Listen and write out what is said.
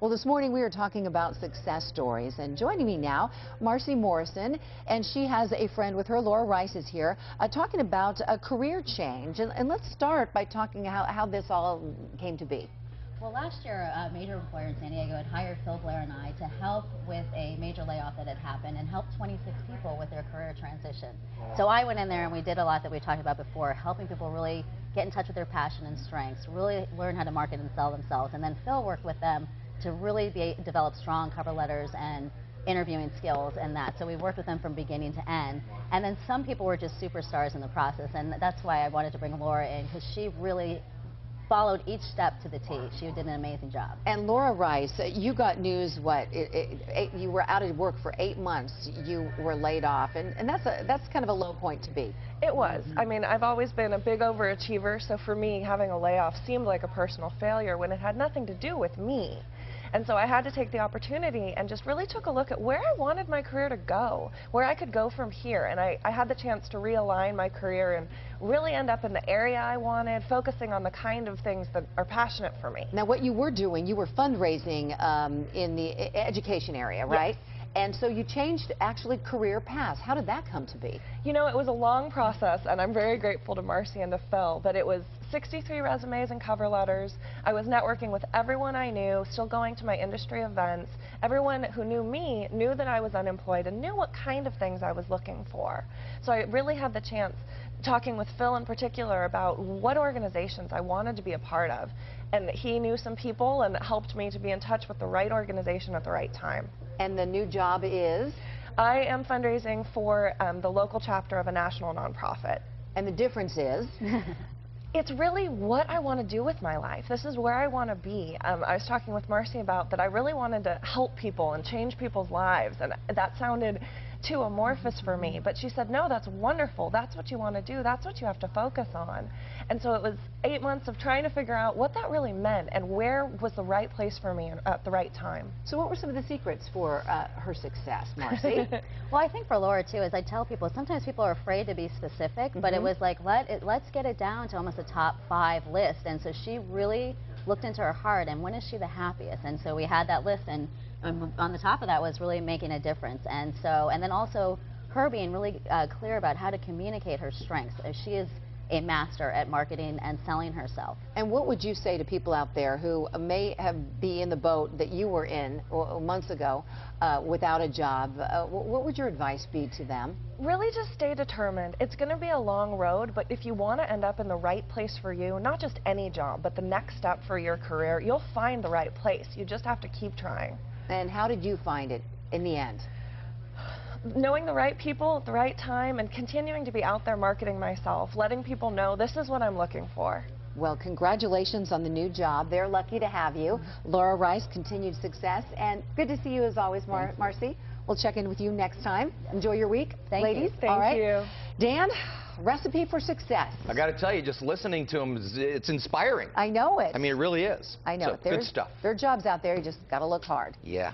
Well, this morning we are talking about success stories, and joining me now, Marcy Morrison, and she has a friend with her, Laura Rice is here, talking about a career change. And let's start by talking how this all came to be. Well, last year, a major employer in San Diego had hired Phil, Blair, and I to help with a major layoff that had happened and help 26 people with their career transition. So I went in there and we did a lot that we talked about before, helping people really get in touch with their passion and strengths, really learn how to market and sell themselves. And then Phil worked with them to really develop strong cover letters and interviewing skills and that. So we worked with them from beginning to end. And then some people were just superstars in the process, and that's why I wanted to bring Laura in, because she really followed each step to the T. She did an amazing job. And Laura Rice, you got news, you were out of work for 8 months. You were laid off, and that's kind of a low point to be. It was. I mean, I've always been a big overachiever, so for me, having a layoff seemed like a personal failure when it had nothing to do with me. And so I had to take the opportunity and just really took a look at where I wanted my career to go, where I could go from here. And I had the chance to realign my career and really end up in the area I wanted, focusing on the kind of things that are passionate for me. Now, what you were doing, you were fundraising in the education area, right? Yes. And so you changed, actually, career paths. How did that come to be? You know, it was a long process, and I'm very grateful to Marcy and to Phil, but it was 63 resumes and cover letters. I was networking with everyone I knew, still going to my industry events. Everyone who knew me knew that I was unemployed and knew what kind of things I was looking for. So I really had the chance, talking with Phil in particular, about what organizations I wanted to be a part of. And he knew some people and helped me to be in touch with the right organization at the right time. And the new job is? I am fundraising for the local chapter of a national nonprofit. And the difference is? It's really what I want to do with my life. This is where I want to be. I was talking with Marcy about that I really wanted to help people and change people's lives, and that sounded too amorphous for me. But she said, no, that's wonderful. That's what you want to do. That's what you have to focus on. And so it was 8 months of trying to figure out what that really meant and where was the right place for me at the right time. So what were some of the secrets for her success, Marcy? Well, I think for Laura, too, as I tell people, sometimes people are afraid to be specific, but it was like, let's get it down to almost a top 5 list. And so she really looked into her heart, and when is she the happiest? And so we had that list, and on the top of that was really making a difference. And then also her being really clear about how to communicate her strengths. She is a master at marketing and selling herself. And what would you say to people out there who may be in the boat that you were in months ago without a job? What would your advice be to them? Really just stay determined. It's going to be a long road, but if you want to end up in the right place for you, not just any job, but the next step for your career, you'll find the right place. You just have to keep trying. And how did you find it in the end? Knowing the right people at the right time and continuing to be out there marketing myself, letting people know this is what I'm looking for. Well, congratulations on the new job. They're lucky to have you. Laura Rice, continued success, and good to see you as always, Marcy. We'll check in with you next time. Enjoy your week, ladies. Thank you. Dan, recipe for success. I got to tell you, just listening to them, it's inspiring. I know it. I mean, it really is. I know so, it. Good stuff. There are jobs out there. You just got to look hard. Yeah.